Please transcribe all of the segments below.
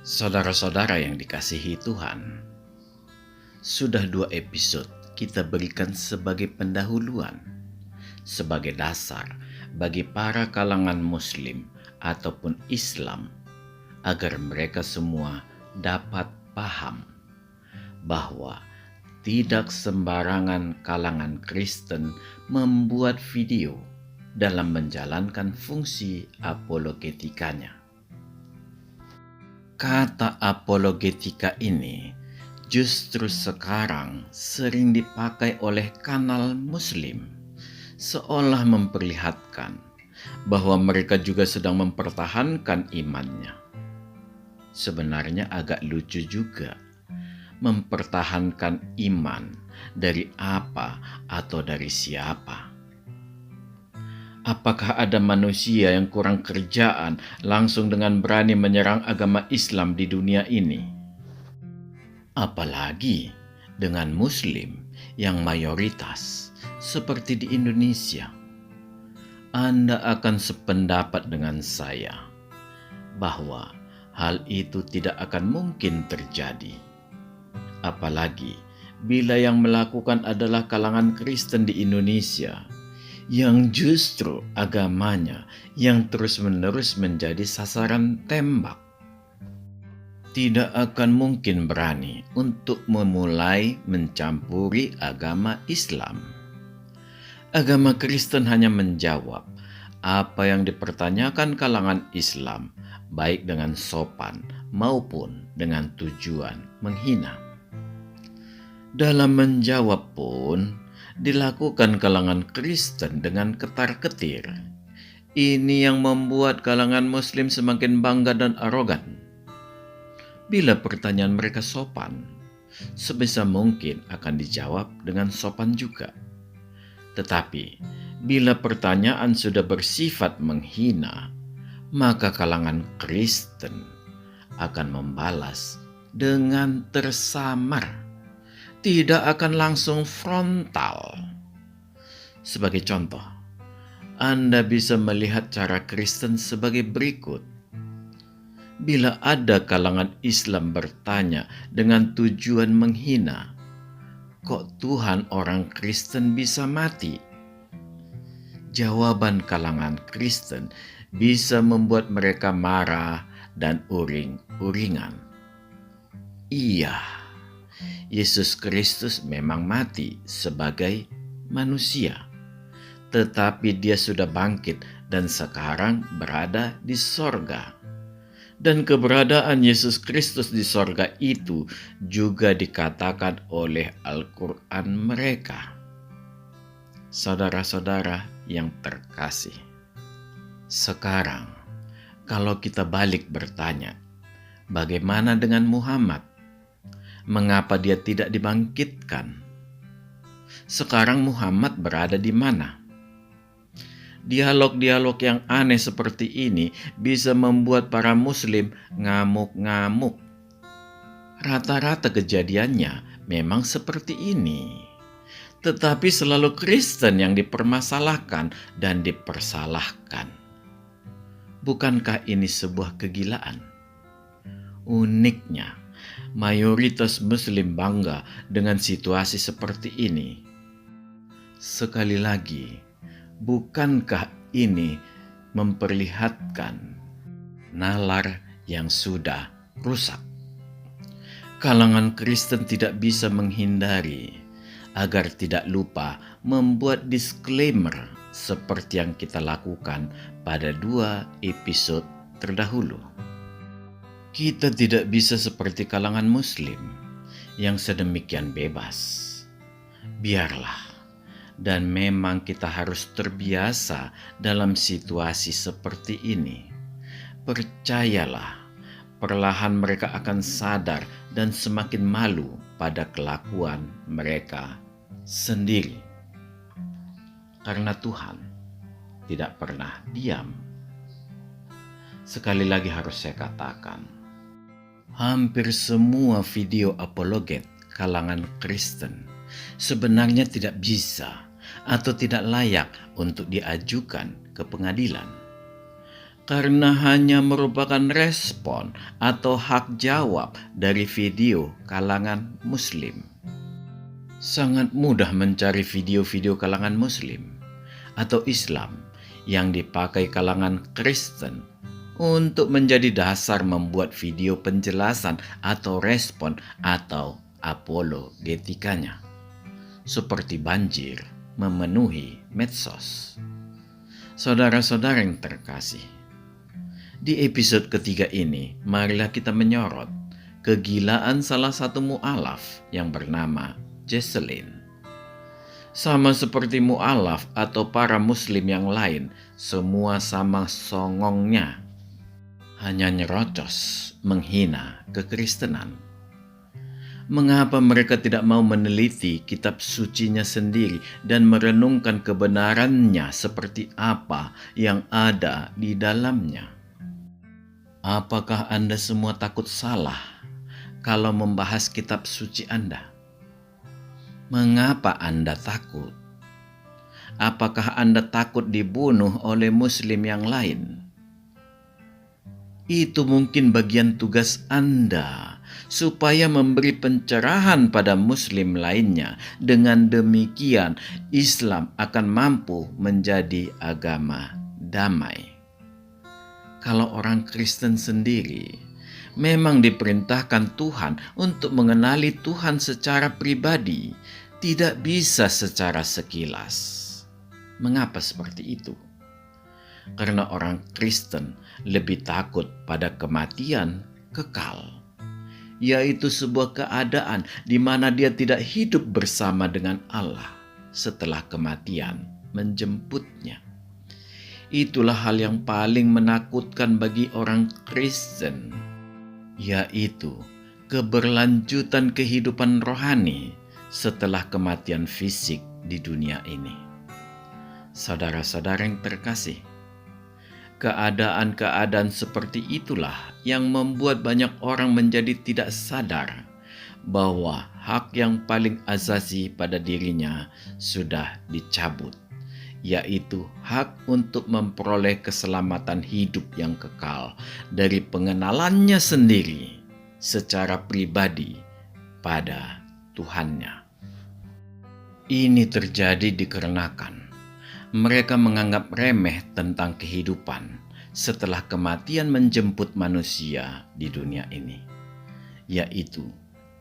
Saudara-saudara yang dikasihi Tuhan, sudah 2 episode kita berikan sebagai pendahuluan, sebagai dasar bagi para kalangan Muslim ataupun Islam agar mereka semua dapat paham bahwa tidak sembarangan kalangan Kristen membuat video dalam menjalankan fungsi apologetikanya. Kata apologetika ini justru sekarang sering dipakai oleh kanal Muslim, seolah memperlihatkan bahwa mereka juga sedang mempertahankan imannya. Sebenarnya agak lucu juga mempertahankan iman dari apa atau dari siapa. Apakah ada manusia yang kurang kerjaan langsung dengan berani menyerang agama Islam di dunia ini? Apalagi dengan Muslim yang mayoritas seperti di Indonesia. Anda akan sependapat dengan saya bahwa hal itu tidak akan mungkin terjadi. Apalagi bila yang melakukan adalah kalangan Kristen di Indonesia, yang justru agamanya yang terus-menerus menjadi sasaran tembak. Tidak akan mungkin berani untuk memulai mencampuri agama Islam. Agama Kristen hanya menjawab apa yang dipertanyakan kalangan Islam, baik dengan sopan maupun dengan tujuan menghina. Dalam menjawab pun dilakukan kalangan Kristen dengan ketar-ketir. Ini yang membuat kalangan Muslim semakin bangga dan arogan. Bila pertanyaan mereka sopan, sebisa mungkin akan dijawab dengan sopan juga. Tetapi bila pertanyaan sudah bersifat menghina, maka kalangan Kristen akan membalas dengan tersamar. Tidak akan langsung frontal. Sebagai contoh, Anda bisa melihat cara Kristen sebagai berikut. Bila ada kalangan Islam bertanya dengan tujuan menghina, kok Tuhan orang Kristen bisa mati? Jawaban kalangan Kristen bisa membuat mereka marah dan uring-uringan. Iya, Yesus Kristus memang mati sebagai manusia, tetapi dia sudah bangkit dan sekarang berada di sorga. Dan keberadaan Yesus Kristus di sorga itu juga dikatakan oleh Al-Quran mereka. Saudara-saudara yang terkasih, sekarang kalau kita balik bertanya, bagaimana dengan Muhammad? Mengapa dia tidak dibangkitkan? Sekarang Muhammad berada di mana? Dialog-dialog yang aneh seperti ini bisa membuat para Muslim ngamuk-ngamuk. Rata-rata kejadiannya memang seperti ini. Tetapi selalu Kristen yang dipermasalahkan dan dipersalahkan. Bukankah ini sebuah kegilaan? Uniknya, mayoritas Muslim bangga dengan situasi seperti ini. Sekali lagi, bukankah ini memperlihatkan nalar yang sudah rusak? Kalangan Kristen tidak bisa menghindari agar tidak lupa membuat disclaimer seperti yang kita lakukan pada 2 episode terdahulu. Kita tidak bisa seperti kalangan Muslim yang sedemikian bebas. Biarlah, dan memang kita harus terbiasa dalam situasi seperti ini. Percayalah, perlahan mereka akan sadar dan semakin malu pada kelakuan mereka sendiri. Karena Tuhan tidak pernah diam. Sekali lagi harus saya katakan, hampir semua video apologet kalangan Kristen sebenarnya tidak bisa atau tidak layak untuk diajukan ke pengadilan. karena hanya merupakan respon atau hak jawab dari video kalangan Muslim. Sangat mudah mencari video-video kalangan Muslim atau Islam yang dipakai kalangan Kristen untuk menjadi dasar membuat video penjelasan atau respon atau apologetikanya, seperti banjir memenuhi medsos. Saudara-saudara yang terkasih, di episode ketiga ini marilah kita menyorot kegilaan salah satu mu'alaf yang bernama Jesselyn. Sama seperti mu'alaf atau para muslim yang lain, semua sama songongnya, hanya nyerocos, menghina kekristenan. Mengapa mereka tidak mau meneliti kitab sucinya sendiri dan merenungkan kebenarannya seperti apa yang ada di dalamnya? Apakah Anda semua takut salah kalau membahas kitab suci Anda? Mengapa Anda takut? Apakah Anda takut dibunuh oleh muslim yang lain? Itu mungkin bagian tugas Anda supaya memberi pencerahan pada muslim lainnya. Dengan demikian, Islam akan mampu menjadi agama damai. Kalau orang Kristen sendiri memang diperintahkan Tuhan untuk mengenali Tuhan secara pribadi, tidak bisa secara sekilas. Mengapa seperti itu? Karena orang Kristen lebih takut pada kematian kekal, yaitu sebuah keadaan di mana dia tidak hidup bersama dengan Allah setelah kematian menjemputnya. Itulah hal yang paling menakutkan bagi orang Kristen, yaitu keberlanjutan kehidupan rohani setelah kematian fisik di dunia ini. Saudara-saudara yang terkasih, keadaan-keadaan seperti itulah yang membuat banyak orang menjadi tidak sadar bahwa hak yang paling asasi pada dirinya sudah dicabut, yaitu hak untuk memperoleh keselamatan hidup yang kekal dari pengenalannya sendiri secara pribadi pada Tuhannya. Ini terjadi dikarenakan mereka menganggap remeh tentang kehidupan setelah kematian menjemput manusia di dunia ini, yaitu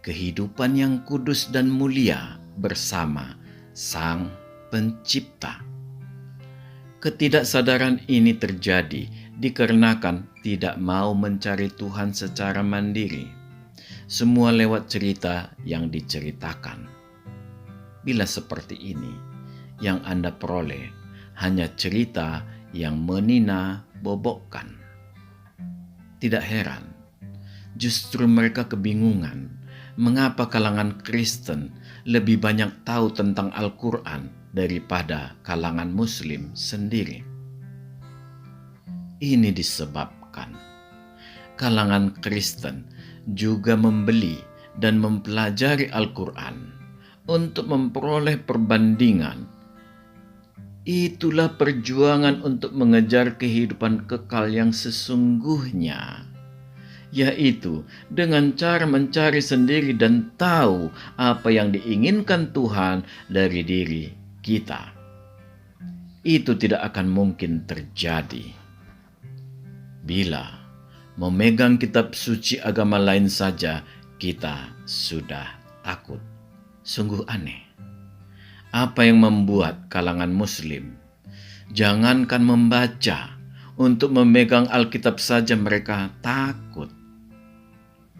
kehidupan yang kudus dan mulia bersama Sang Pencipta. Ketidaksadaran ini terjadi dikarenakan tidak mau mencari Tuhan secara mandiri, semua lewat cerita yang diceritakan. Bila seperti ini, yang Anda peroleh hanya cerita yang menina-bobokkan. Tidak heran, justru mereka kebingungan mengapa kalangan Kristen lebih banyak tahu tentang Al-Quran daripada kalangan Muslim sendiri. Ini disebabkan kalangan Kristen juga membeli dan mempelajari Al-Quran untuk memperoleh perbandingan. Itulah perjuangan untuk mengejar kehidupan kekal yang sesungguhnya, yaitu dengan cara mencari sendiri dan tahu apa yang diinginkan Tuhan dari diri kita. Itu tidak akan mungkin terjadi bila memegang kitab suci agama lain saja kita sudah takut. Sungguh aneh. Apa yang membuat kalangan Muslim jangankan membaca, untuk memegang Alkitab saja mereka takut?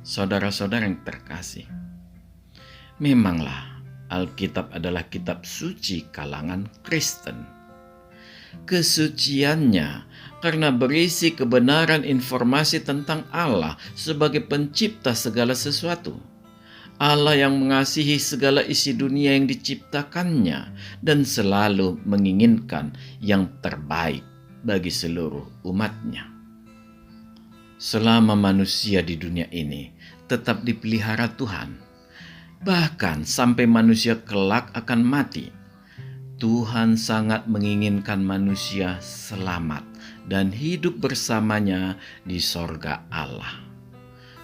Saudara-saudara yang terkasih, memanglah Alkitab adalah kitab suci kalangan Kristen. Kesuciannya karena berisi kebenaran informasi tentang Allah sebagai pencipta segala sesuatu. Allah yang mengasihi segala isi dunia yang diciptakannya dan selalu menginginkan yang terbaik bagi seluruh umatnya. Selama manusia di dunia ini tetap dipelihara Tuhan, bahkan sampai manusia kelak akan mati, Tuhan sangat menginginkan manusia selamat dan hidup bersamanya di sorga Allah.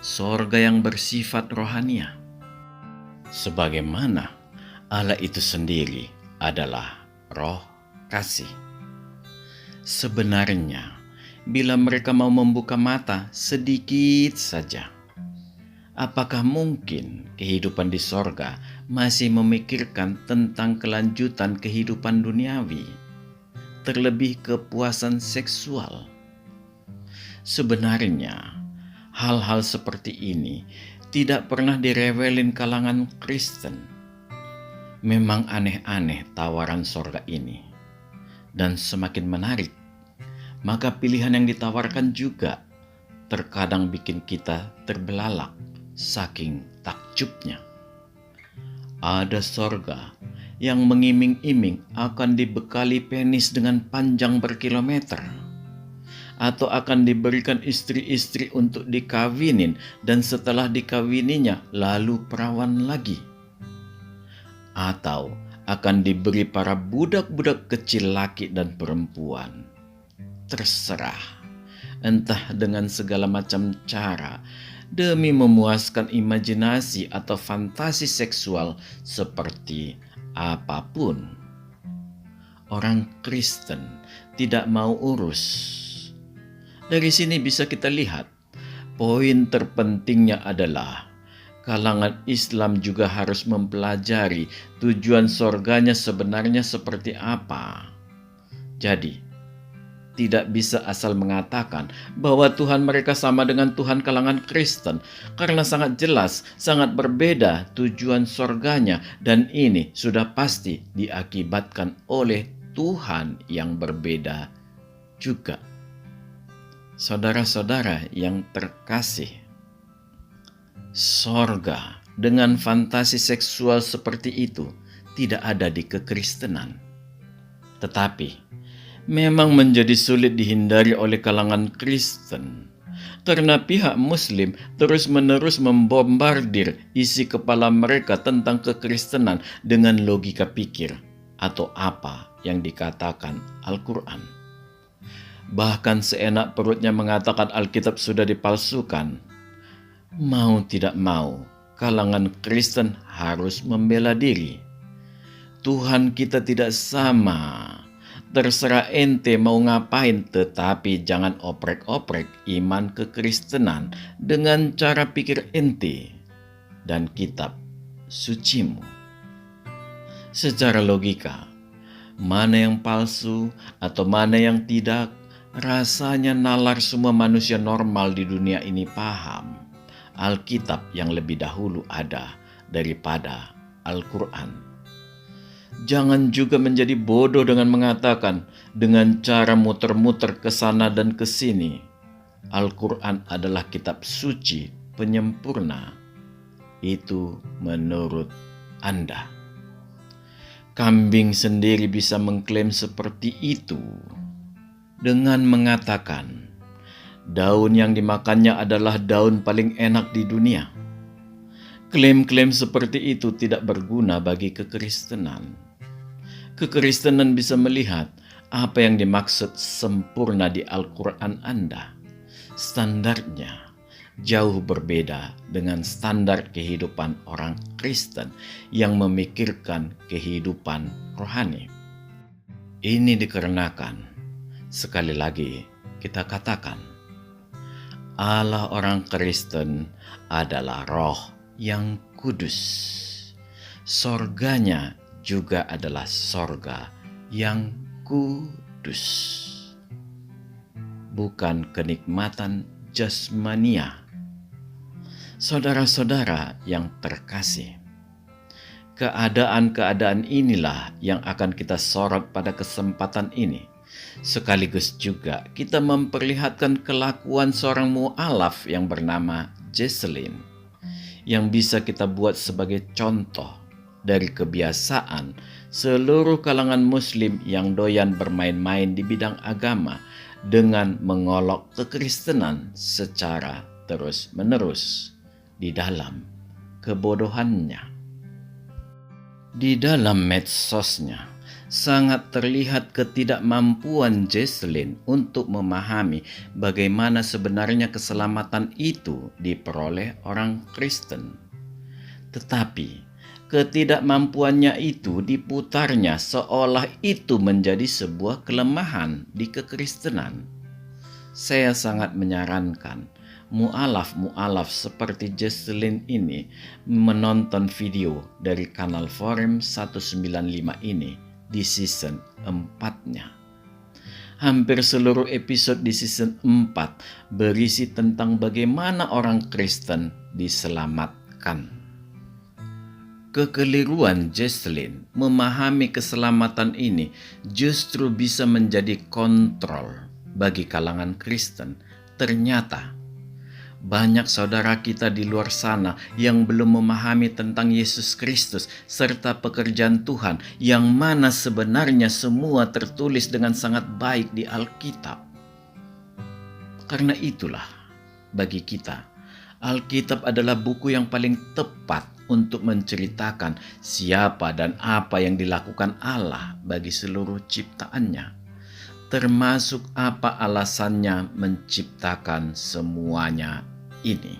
Sorga yang bersifat rohania. Sebagaimana Allah itu sendiri adalah roh kasih. Sebenarnya, bila mereka mau membuka mata sedikit saja, apakah mungkin kehidupan di sorga masih memikirkan tentang kelanjutan kehidupan duniawi, terlebih kepuasan seksual? Sebenarnya, hal-hal seperti ini tidak pernah direwelin kalangan Kristen. Memang aneh-aneh tawaran sorga ini, dan semakin menarik, maka pilihan yang ditawarkan juga terkadang bikin kita terbelalak saking takjubnya. Ada sorga yang mengiming-iming akan dibekali penis dengan panjang berkilometer, atau akan diberikan istri-istri untuk dikawinin dan setelah dikawininya lalu perawan lagi, atau akan diberi para budak-budak kecil laki dan perempuan. Terserah, entah dengan segala macam cara demi memuaskan imajinasi atau fantasi seksual seperti apapun. Orang Kristen tidak mau urus. Dari sini bisa kita lihat, poin terpentingnya adalah kalangan Islam juga harus mempelajari tujuan sorganya sebenarnya seperti apa. Jadi, tidak bisa asal mengatakan bahwa Tuhan mereka sama dengan Tuhan kalangan Kristen, karena sangat jelas, sangat berbeda tujuan sorganya, dan ini sudah pasti diakibatkan oleh Tuhan yang berbeda juga. Saudara-saudara yang terkasih, sorga dengan fantasi seksual seperti itu tidak ada di kekristenan. Tetapi memang menjadi sulit dihindari oleh kalangan Kristen karena pihak Muslim terus-menerus membombardir isi kepala mereka tentang kekristenan dengan logika pikir atau apa yang dikatakan Al-Quran. Bahkan seenak perutnya mengatakan Alkitab sudah dipalsukan. Mau tidak mau, kalangan Kristen harus membela diri. Tuhan kita tidak sama. Terserah ente mau ngapain, tetapi jangan oprek-oprek iman kekristenan dengan cara pikir ente dan kitab sucimu. Secara logika, mana yang palsu atau mana yang tidak, rasanya nalar semua manusia normal di dunia ini paham Alkitab yang lebih dahulu ada daripada Al-Quran. Jangan juga menjadi bodoh dengan mengatakan dengan cara muter-muter ke sana dan ke sini, Al-Quran adalah kitab suci penyempurna. Itu menurut Anda. Kambing sendiri bisa mengklaim seperti itu dengan mengatakan daun yang dimakannya adalah daun paling enak di dunia. Klaim-klaim seperti itu tidak berguna bagi kekristenan. Kekristenan bisa melihat apa yang dimaksud sempurna di Al-Quran Anda. Standarnya jauh berbeda dengan standar kehidupan orang Kristen yang memikirkan kehidupan rohani. Ini dikarenakan, sekali lagi kita katakan, Allah orang Kristen adalah roh yang kudus. Sorganya juga adalah sorga yang kudus. Bukan kenikmatan jasmania. Saudara-saudara yang terkasih, keadaan-keadaan inilah yang akan kita sorot pada kesempatan ini. Sekaligus juga kita memperlihatkan kelakuan seorang mu'alaf yang bernama Jesselyn, yang bisa kita buat sebagai contoh dari kebiasaan seluruh kalangan Muslim yang doyan bermain-main di bidang agama dengan mengolok kekristenan secara terus-menerus di dalam kebodohannya. Di dalam medsosnya, Sangat terlihat ketidakmampuan Jesselyn untuk memahami bagaimana sebenarnya keselamatan itu diperoleh orang Kristen. Tetapi ketidakmampuannya itu diputarnya seolah itu menjadi sebuah kelemahan di kekristenan. Saya sangat menyarankan mu'alaf seperti Jesselyn ini menonton video dari kanal Forum 195 ini di season 4-nya. Hampir seluruh episode di season 4 berisi tentang bagaimana orang Kristen diselamatkan. Kekeliruan Jesselyn memahami keselamatan ini justru bisa menjadi kontrol bagi kalangan Kristen. Ternyata banyak saudara kita di luar sana yang belum memahami tentang Yesus Kristus serta pekerjaan Tuhan, yang mana sebenarnya semua tertulis dengan sangat baik di Alkitab. Karena itulah, bagi kita, Alkitab adalah buku yang paling tepat untuk menceritakan siapa dan apa yang dilakukan Allah bagi seluruh ciptaannya, termasuk apa alasannya menciptakan semuanya ini.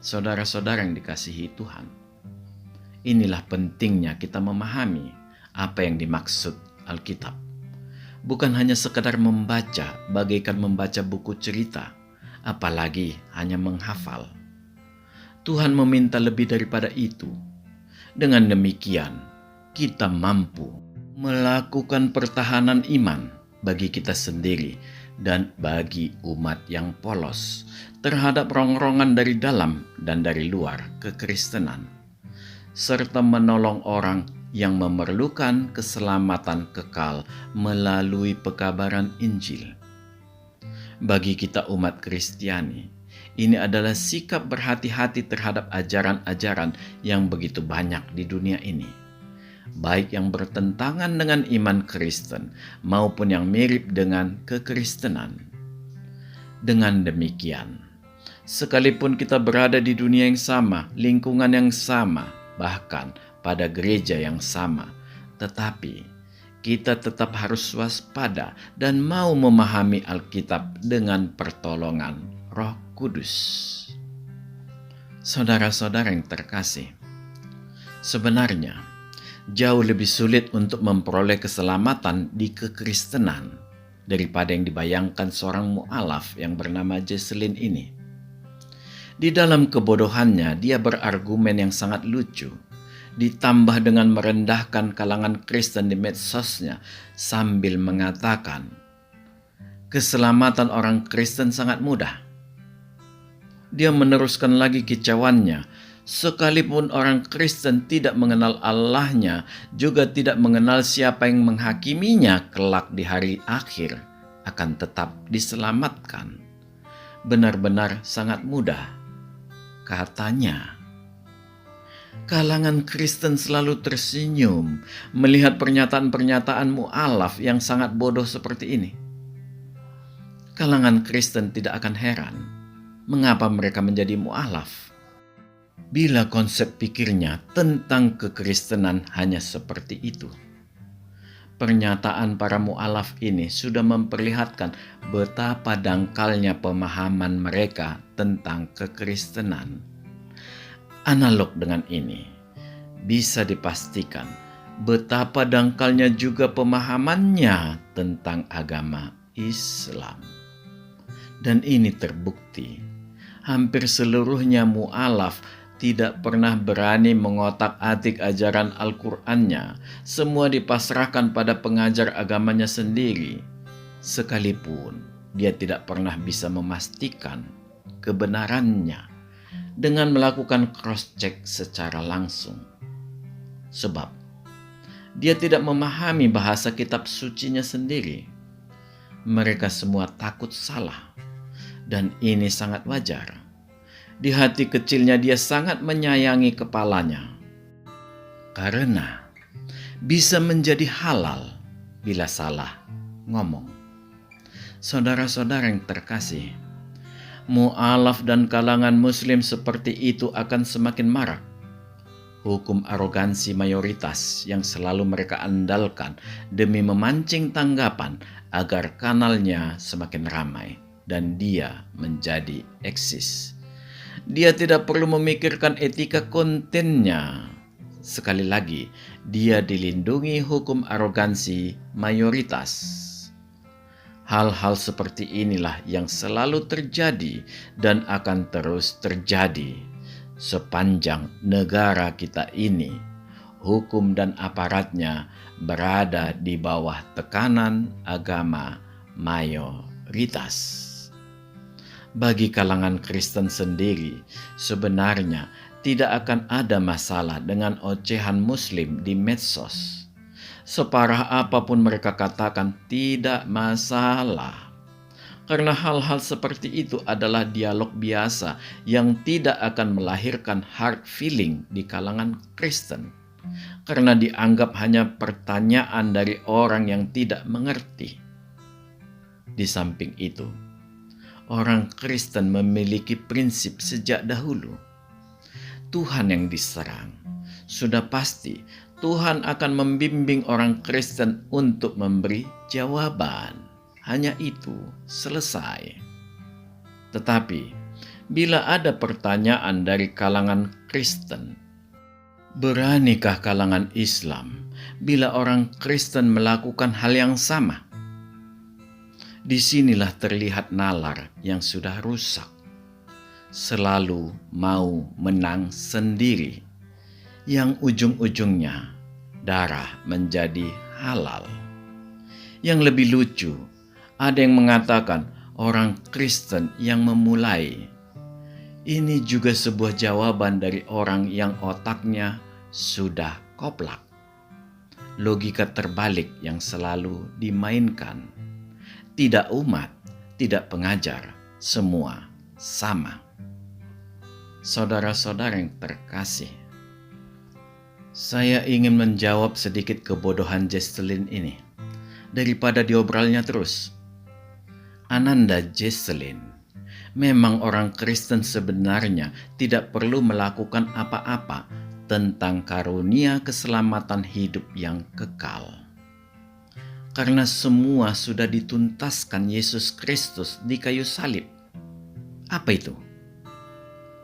Saudara-saudara yang dikasihi Tuhan, inilah pentingnya kita memahami apa yang dimaksud Alkitab. Bukan hanya sekadar membaca bagaikan membaca buku cerita, apalagi hanya menghafal. Tuhan meminta lebih daripada itu. Dengan demikian, kita mampu melakukan pertahanan iman bagi kita sendiri dan bagi umat yang polos terhadap rongrongan dari dalam dan dari luar kekristenan, serta menolong orang yang memerlukan keselamatan kekal melalui pekabaran Injil. Bagi kita umat Kristiani, ini adalah sikap berhati-hati terhadap ajaran-ajaran yang begitu banyak di dunia ini, baik yang bertentangan dengan iman Kristen maupun yang mirip dengan kekristenan. Dengan demikian, sekalipun kita berada di dunia yang sama, lingkungan yang sama, bahkan pada gereja yang sama, tetapi kita tetap harus waspada dan mau memahami Alkitab dengan pertolongan Roh Kudus. Saudara-saudara yang terkasih, sebenarnya jauh lebih sulit untuk memperoleh keselamatan di kekristenan daripada yang dibayangkan seorang mu'alaf yang bernama Jesselyn ini. Di dalam kebodohannya, dia berargumen yang sangat lucu, ditambah dengan merendahkan kalangan Kristen di medsosnya sambil mengatakan, keselamatan orang Kristen sangat mudah. Dia meneruskan lagi kicauannya, sekalipun orang Kristen tidak mengenal Allahnya, juga tidak mengenal siapa yang menghakiminya kelak di hari akhir, akan tetap diselamatkan. Benar-benar sangat mudah, katanya. Kalangan Kristen selalu tersenyum melihat pernyataan-pernyataan mu'alaf yang sangat bodoh seperti ini. Kalangan Kristen tidak akan heran mengapa mereka menjadi mu'alaf, bila konsep pikirnya tentang kekristenan hanya seperti itu. Pernyataan para mu'alaf ini sudah memperlihatkan betapa dangkalnya pemahaman mereka tentang kekristenan. Analog dengan ini, bisa dipastikan betapa dangkalnya juga pemahamannya tentang agama Islam. Dan ini terbukti, hampir seluruhnya mu'alaf tidak pernah berani mengotak-atik ajaran Al-Qur'annya. Semua dipasrahkan pada pengajar agamanya sendiri, sekalipun dia tidak pernah bisa memastikan kebenarannya dengan melakukan cross-check secara langsung. Sebab dia tidak memahami bahasa kitab sucinya sendiri. Mereka semua takut salah, dan ini sangat wajar. Di hati kecilnya dia sangat menyayangi kepalanya, karena bisa menjadi halal bila salah ngomong. Saudara-saudara yang terkasih, mu'alaf dan kalangan muslim seperti itu akan semakin marak. hukum arogansi mayoritas yang selalu mereka andalkan demi memancing tanggapan agar kanalnya semakin ramai dan dia menjadi eksis. Dia tidak perlu memikirkan etika kontennya. Sekali lagi, dia dilindungi hukum arogansi mayoritas. Hal-hal seperti inilah yang selalu terjadi dan akan terus terjadi sepanjang negara kita ini, hukum dan aparatnya berada di bawah tekanan agama mayoritas. Bagi kalangan Kristen sendiri, sebenarnya tidak akan ada masalah dengan ocehan Muslim di medsos. Separah apapun mereka katakan, tidak masalah. Karena hal-hal seperti itu adalah dialog biasa yang tidak akan melahirkan hard feeling di kalangan Kristen. Karena dianggap hanya pertanyaan dari orang yang tidak mengerti. Di samping itu, orang Kristen memiliki prinsip sejak dahulu. Tuhan yang diserang, sudah pasti Tuhan akan membimbing orang Kristen untuk memberi jawaban. Hanya itu, selesai. Tetapi, bila ada pertanyaan dari kalangan Kristen, beranikah kalangan Islam bila orang Kristen melakukan hal yang sama? Disinilah terlihat nalar yang sudah rusak. Selalu mau menang sendiri, yang ujung-ujungnya darah menjadi halal. Yang lebih lucu, ada yang mengatakan orang Kristen yang memulai. Ini juga sebuah jawaban dari orang yang otaknya sudah koplak. Logika terbalik yang selalu dimainkan. Tidak umat, tidak pengajar, semua sama. Saudara-saudara yang terkasih, saya ingin menjawab sedikit kebodohan Jesselyn ini daripada diobrolnya terus. Ananda Jesselyn memang orang Kristen sebenarnya tidak perlu melakukan apa-apa tentang karunia keselamatan hidup yang kekal. Karena semua sudah dituntaskan Yesus Kristus di kayu salib. Apa itu?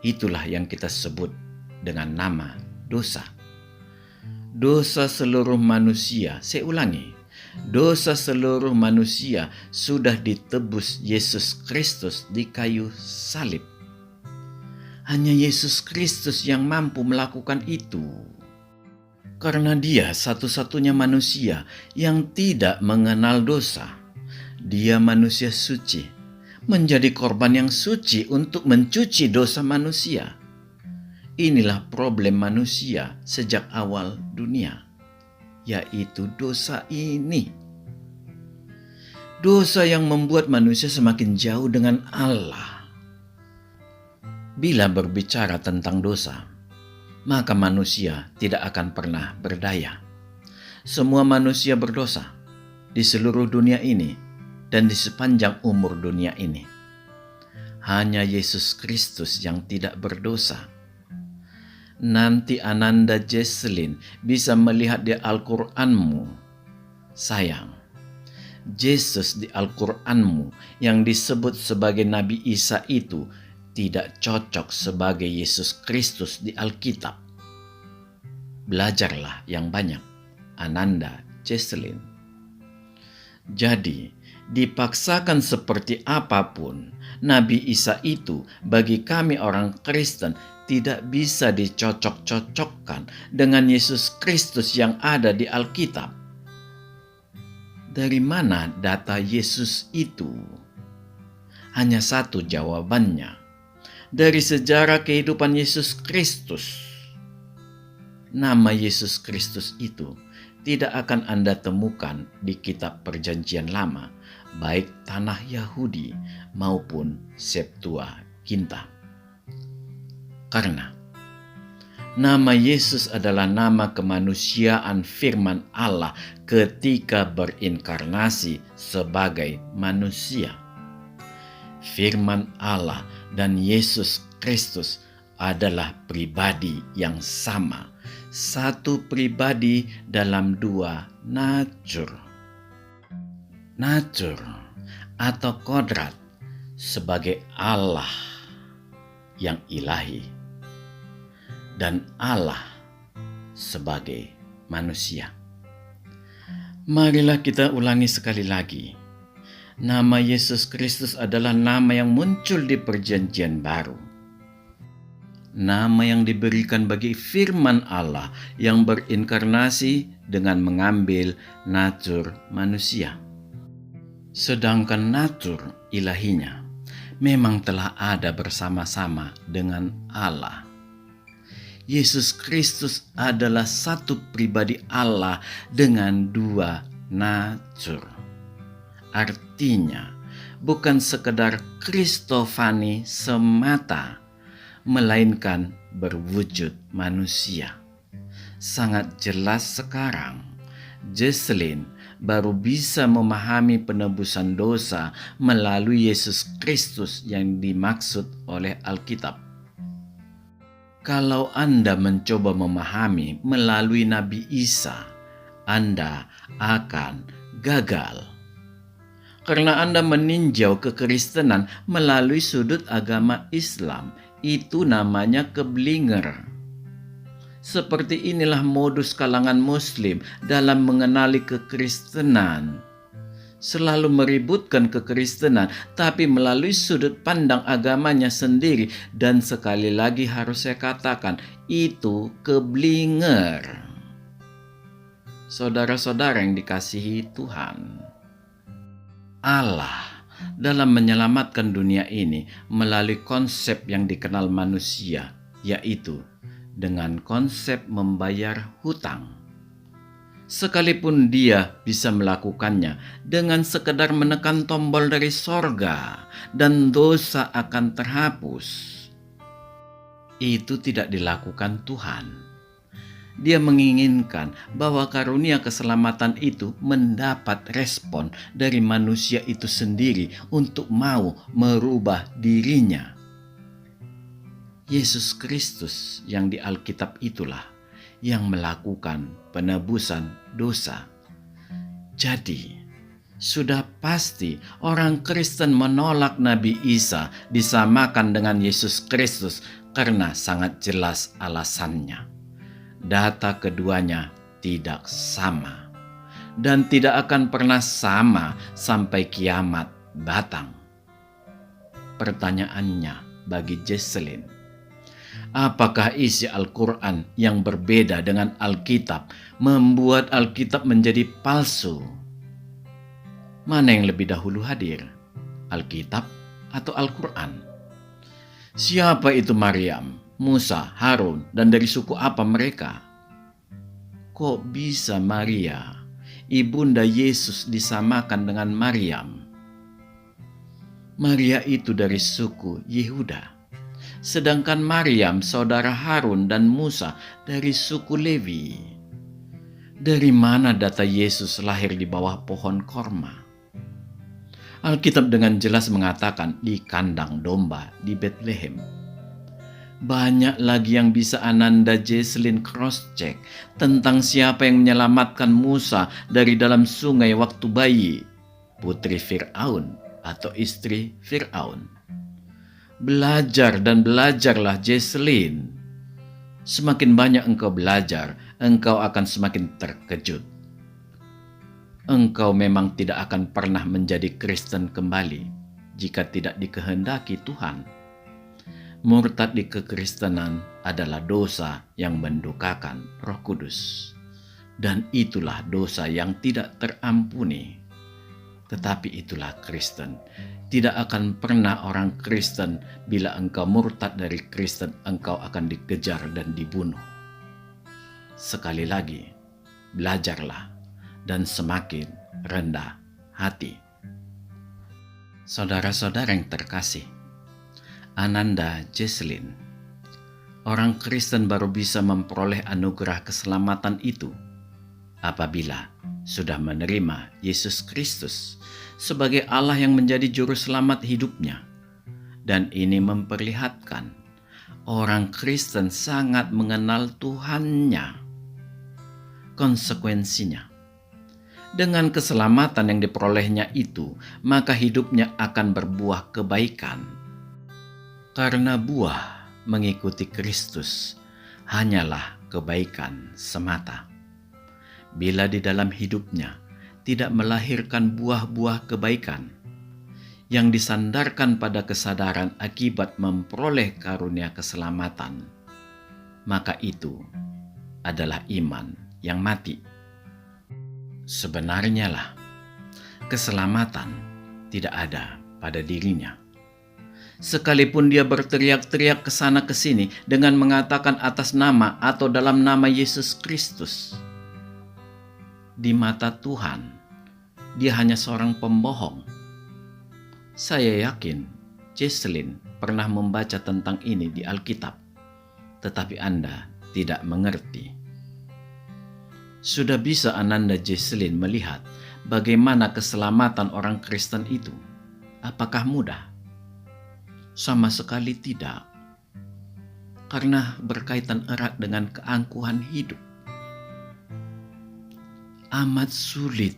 Itulah yang kita sebut dengan nama dosa. Dosa seluruh manusia, saya ulangi, dosa seluruh manusia sudah ditebus Yesus Kristus di kayu salib. Hanya Yesus Kristus yang mampu melakukan itu. Karena dia satu-satunya manusia yang tidak mengenal dosa. Dia manusia suci, menjadi korban yang suci untuk mencuci dosa manusia. Inilah problem manusia sejak awal dunia, yaitu dosa ini. Dosa yang membuat manusia semakin jauh dengan Allah. Bila berbicara tentang dosa, maka manusia tidak akan pernah berdaya. Semua manusia berdosa di seluruh dunia ini dan di sepanjang umur dunia ini. Hanya Yesus Kristus yang tidak berdosa. Nanti Ananda Jesselyn bisa melihat di Al-Quranmu. Sayang, Yesus di Al-Quranmu yang disebut sebagai Nabi Isa itu tidak cocok sebagai Yesus Kristus di Alkitab. Belajarlah yang banyak, Ananda Jesselyn. Jadi, dipaksakan seperti apapun, Nabi Isa itu bagi kami orang Kristen tidak bisa dicocok-cocokkan dengan Yesus Kristus yang ada di Alkitab. Dari mana data Yesus itu? Hanya satu jawabannya. Dari sejarah kehidupan Yesus Kristus. Nama Yesus Kristus itu tidak akan Anda temukan di kitab Perjanjian Lama, baik tanah Yahudi maupun Septuaginta. Karena nama Yesus adalah nama kemanusiaan firman Allah ketika berinkarnasi sebagai manusia. Firman Allah dan Yesus Kristus adalah pribadi yang sama, satu pribadi dalam dua natur. Natur atau kodrat sebagai Allah yang ilahi dan Allah sebagai manusia. Marilah kita ulangi sekali lagi. Nama Yesus Kristus adalah nama yang muncul di Perjanjian Baru. Nama yang diberikan bagi firman Allah yang berinkarnasi dengan mengambil natur manusia. Sedangkan natur ilahinya memang telah ada bersama-sama dengan Allah. Yesus Kristus adalah satu pribadi Allah dengan dua natur. Artinya, bukan sekedar Kristofani semata, melainkan berwujud manusia. Sangat jelas sekarang, Jesselyn baru bisa memahami penebusan dosa melalui Yesus Kristus yang dimaksud oleh Alkitab. Kalau Anda mencoba memahami melalui Nabi Isa, Anda akan gagal. Karena Anda meninjau kekristenan melalui sudut agama Islam, itu namanya keblinger. Seperti inilah modus kalangan Muslim dalam mengenali kekristenan. Selalu meributkan kekristenan, tapi melalui sudut pandang agamanya sendiri. Dan sekali lagi harus saya katakan, itu keblinger. Saudara-saudara yang dikasihi Tuhan, Allah dalam menyelamatkan dunia ini melalui konsep yang dikenal manusia, yaitu dengan konsep membayar hutang. Sekalipun dia bisa melakukannya dengan sekedar menekan tombol dari sorga dan dosa akan terhapus, itu tidak dilakukan Tuhan. Dia menginginkan bahwa karunia keselamatan itu mendapat respon dari manusia itu sendiri untuk mau merubah dirinya. Yesus Kristus yang di Alkitab itulah yang melakukan penebusan dosa. Jadi, sudah pasti orang Kristen menolak Nabi Isa disamakan dengan Yesus Kristus karena sangat jelas alasannya. Data keduanya tidak sama dan tidak akan pernah sama sampai kiamat datang. Pertanyaannya bagi Jesselyn, apakah isi Al-Quran yang berbeda dengan Alkitab membuat Alkitab menjadi palsu? Mana yang lebih dahulu hadir? Alkitab atau Al-Quran? Siapa itu Maryam, Musa, Harun, dan dari suku apa mereka? Kok bisa Maria, ibunda Yesus, disamakan dengan Maryam? Maria itu dari suku Yehuda. Sedangkan Maryam, saudara Harun dan Musa, dari suku Lewi. Dari mana data Yesus lahir di bawah pohon korma? Alkitab dengan jelas mengatakan di kandang domba di Bethlehem. Banyak lagi yang bisa Ananda Jesselyn cross-check tentang siapa yang menyelamatkan Musa dari dalam sungai waktu bayi, putri Fir'aun atau istri Fir'aun. Belajar dan belajarlah Jesselyn. Semakin banyak engkau belajar, engkau akan semakin terkejut. Engkau memang tidak akan pernah menjadi Kristen kembali jika tidak dikehendaki Tuhan. Murtad di kekristenan adalah dosa yang mendukakan Roh Kudus. Dan itulah dosa yang tidak terampuni. Tetapi itulah Kristen. Tidak akan pernah orang Kristen bila engkau murtad dari Kristen, engkau akan dikejar dan dibunuh. Sekali lagi, belajarlah dan semakin rendah hati. Saudara-saudara yang terkasih, Ananda Jesselyn, orang Kristen baru bisa memperoleh anugerah keselamatan itu apabila sudah menerima Yesus Kristus sebagai Allah yang menjadi juru selamat hidupnya. Dan ini memperlihatkan orang Kristen sangat mengenal Tuhannya. konsekuensinya. Dengan keselamatan yang diperolehnya itu, maka hidupnya akan berbuah kebaikan. Karena buah mengikuti Kristus hanyalah kebaikan semata. Bila di dalam hidupnya tidak melahirkan buah-buah kebaikan yang disandarkan pada kesadaran akibat memperoleh karunia keselamatan, maka itu adalah iman yang mati. Sebenarnya lah, keselamatan tidak ada pada dirinya. Sekalipun dia berteriak-teriak ke sana ke sini dengan mengatakan atas nama atau dalam nama Yesus Kristus, di mata Tuhan, dia hanya seorang pembohong. Saya yakin Jesselyn pernah membaca tentang ini di Alkitab, tetapi Anda tidak mengerti. Sudah bisa Ananda Jesselyn melihat bagaimana keselamatan orang Kristen itu? Apakah mudah? Sama sekali tidak, karena berkaitan erat dengan keangkuhan hidup. Amat sulit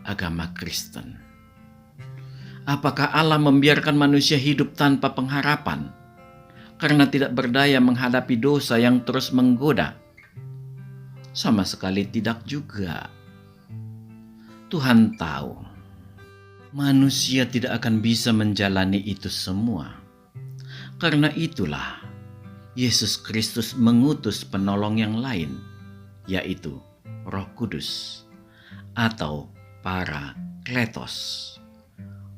agama Kristen. Apakah Allah membiarkan manusia hidup tanpa pengharapan karena tidak berdaya menghadapi dosa yang terus menggoda? Sama sekali tidak juga. Tuhan tahu manusia tidak akan bisa menjalani itu semua. Karena itulah Yesus Kristus mengutus penolong yang lain, yaitu Roh Kudus atau Parakletos,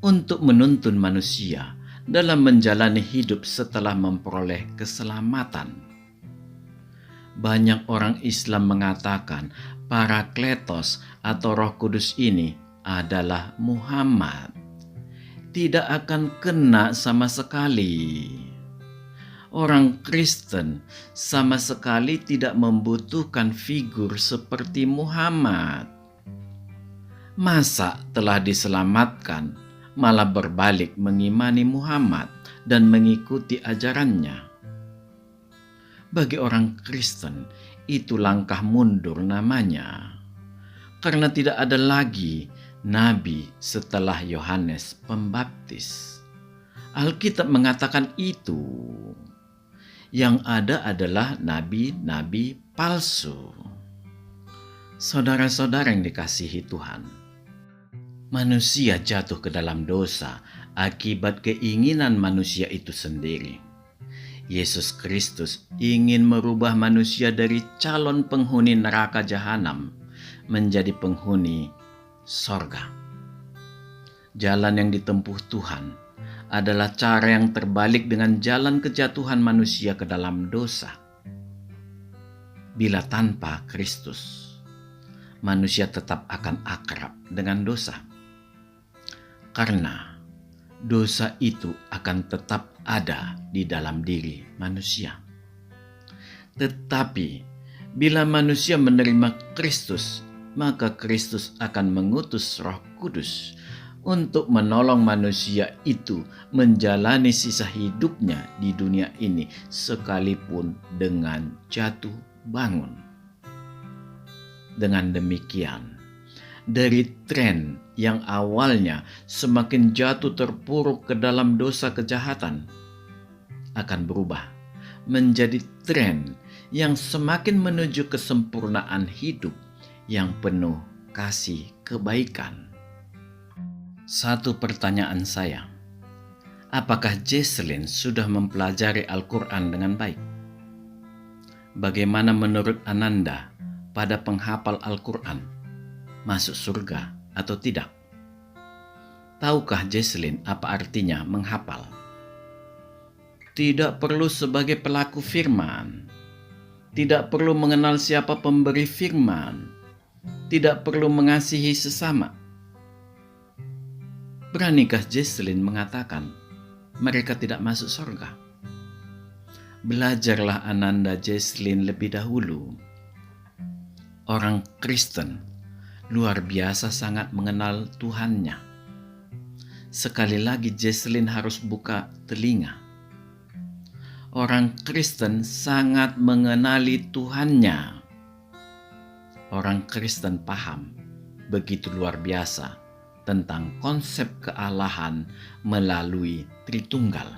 untuk menuntun manusia dalam menjalani hidup setelah memperoleh keselamatan. Banyak orang Islam mengatakan Parakletos atau Roh Kudus ini adalah Muhammad. Tidak akan kena sama sekali. Orang Kristen sama sekali tidak membutuhkan figur seperti Muhammad. Masa telah diselamatkan malah berbalik mengimani Muhammad dan mengikuti ajarannya? Bagi orang Kristen itu langkah mundur namanya, karena tidak ada lagi nabi setelah Yohanes Pembaptis. Alkitab mengatakan itu. Yang ada adalah nabi-nabi palsu. Saudara-saudara yang dikasihi Tuhan, manusia jatuh ke dalam dosa akibat keinginan manusia itu sendiri. Yesus Kristus ingin merubah manusia dari calon penghuni neraka jahanam menjadi penghuni sorga. Jalan yang ditempuh Tuhan adalah cara yang terbalik dengan jalan kejatuhan manusia ke dalam dosa. Bila tanpa Kristus, manusia tetap akan akrab dengan dosa. Karena dosa itu akan tetap ada di dalam diri manusia. Tetapi bila manusia menerima Kristus, maka Kristus akan mengutus Roh Kudus untuk menolong manusia itu menjalani sisa hidupnya di dunia ini sekalipun dengan jatuh bangun. Dengan demikian, dari tren yang awalnya semakin jatuh terpuruk ke dalam dosa kejahatan akan berubah menjadi tren yang semakin menuju kesempurnaan hidup yang penuh kasih kebaikan. Satu pertanyaan saya, apakah Jesselyn sudah mempelajari Al-Quran dengan baik? Bagaimana menurut Ananda pada penghafal Al-Quran? Masuk surga atau tidak? Tahukah Jesselyn apa artinya menghafal? Tidak perlu sebagai pelaku firman, tidak perlu mengenal siapa pemberi firman, tidak perlu mengasihi sesama. Beranikah Jesselyn mengatakan mereka tidak masuk surga? Belajarlah Ananda Jesselyn lebih dahulu. Orang Kristen luar biasa sangat mengenal Tuhannya. Sekali lagi Jesselyn harus buka telinga. Orang Kristen sangat mengenali Tuhannya. orang Kristen paham begitu luar biasa tentang konsep kealahan melalui Tritunggal.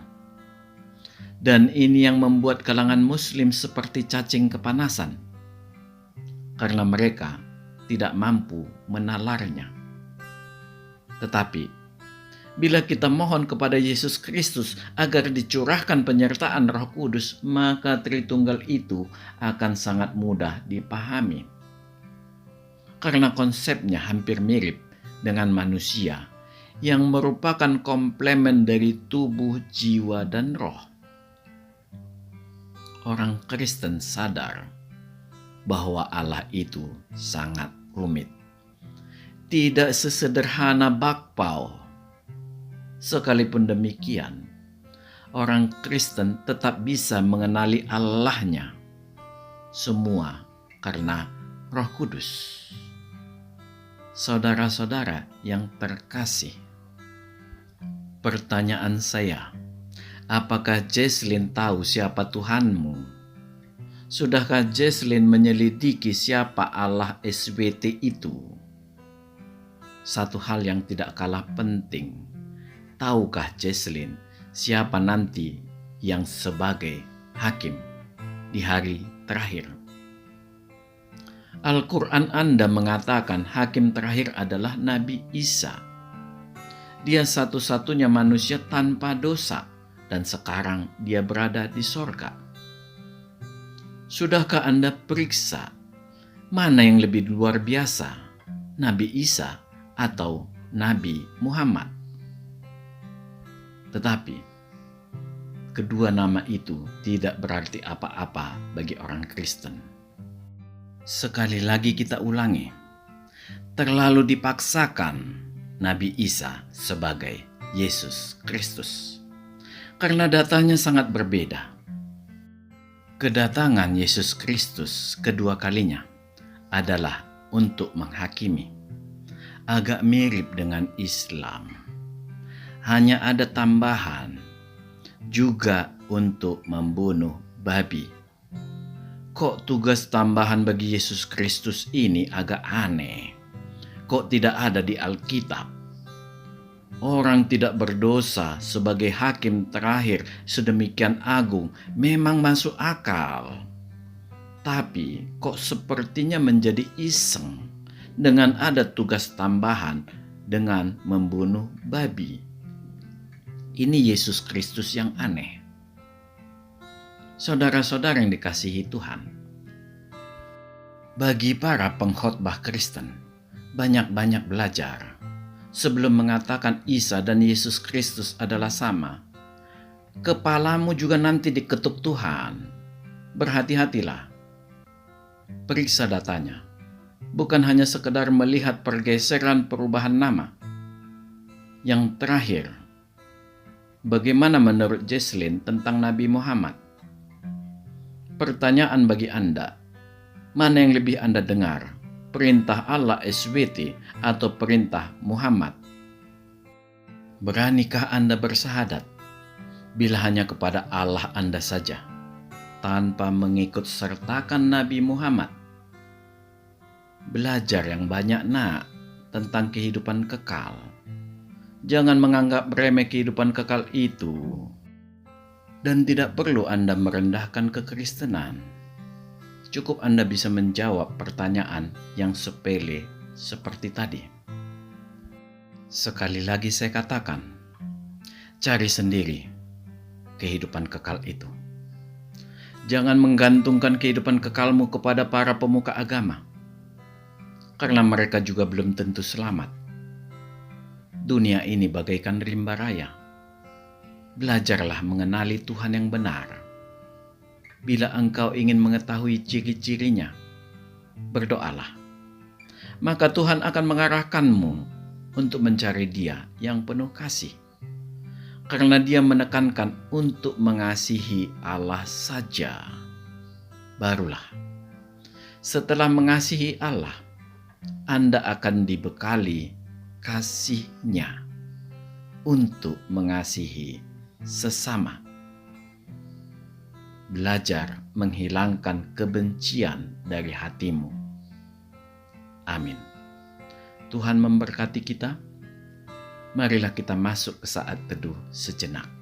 Dan ini yang membuat kalangan Muslim seperti cacing kepanasan, karena mereka tidak mampu menalarnya. Tetapi, bila kita mohon kepada Yesus Kristus agar dicurahkan penyertaan Roh Kudus, maka Tritunggal itu akan sangat mudah dipahami. Karena konsepnya hampir mirip dengan manusia yang merupakan komplemen dari tubuh, jiwa, dan roh. Orang Kristen sadar bahwa Allah itu sangat rumit. Tidak sesederhana bakpao. Sekalipun demikian, orang Kristen tetap bisa mengenali Allahnya. Semua karena Roh Kudus. Saudara-saudara yang terkasih, pertanyaan saya, apakah Jesslyn tahu siapa Tuhanmu? Sudahkah Jesslyn menyelidiki siapa Allah SWT itu? Satu hal yang tidak kalah penting, tahukah Jesslyn siapa nanti yang sebagai hakim di hari terakhir? Al-Quran Anda mengatakan hakim terakhir adalah Nabi Isa. Dia satu-satunya manusia tanpa dosa dan sekarang dia berada di sorga. Sudahkah Anda periksa mana yang lebih luar biasa, Nabi Isa atau Nabi Muhammad? Tetapi kedua nama itu tidak berarti apa-apa bagi orang Kristen. Sekali lagi kita ulangi, terlalu dipaksakan Nabi Isa sebagai Yesus Kristus, karena datanya sangat berbeda. Kedatangan Yesus Kristus kedua kalinya adalah untuk menghakimi. Agak mirip dengan Islam. Hanya ada tambahan, juga untuk membunuh babi. Kok tugas tambahan bagi Yesus Kristus ini agak aneh? Kok tidak ada di Alkitab? Orang tidak berdosa sebagai hakim terakhir sedemikian agung memang masuk akal. Tapi kok sepertinya menjadi iseng dengan ada tugas tambahan dengan membunuh babi. Ini Yesus Kristus yang aneh. Saudara-saudara yang dikasihi Tuhan, bagi para pengkhotbah Kristen, banyak-banyak belajar. Sebelum mengatakan Isa dan Yesus Kristus adalah sama, kepalamu juga nanti diketuk Tuhan. Berhati-hatilah. Periksa datanya. Bukan hanya sekedar melihat pergeseran perubahan nama. Yang terakhir, bagaimana menurut Jesslyn tentang Nabi Muhammad? Pertanyaan bagi Anda, mana yang lebih Anda dengar? Perintah Allah SWT atau perintah Muhammad? Beranikah Anda bersahadat bila hanya kepada Allah Anda saja, tanpa mengikut sertakan Nabi Muhammad? Belajar yang banyak nak tentang kehidupan kekal. Jangan menganggap remeh kehidupan kekal itu. Dan tidak perlu Anda merendahkan kekristenan. Cukup Anda bisa menjawab pertanyaan yang sepele seperti tadi. Sekali lagi saya katakan, cari sendiri kehidupan kekal itu. Jangan menggantungkan kehidupan kekalmu kepada para pemuka agama, karena mereka juga belum tentu selamat. Dunia ini bagaikan rimba raya. Belajarlah mengenali Tuhan yang benar. Bila engkau ingin mengetahui ciri-cirinya, berdoalah. Maka Tuhan akan mengarahkanmu untuk mencari Dia yang penuh kasih. Karena Dia menekankan untuk mengasihi Allah saja. Barulah, setelah mengasihi Allah, Anda akan dibekali kasih-Nya untuk mengasihi sesama. Belajar menghilangkan kebencian dari hatimu. Amin. Tuhan memberkati kita. Marilah kita masuk ke saat teduh sejenak.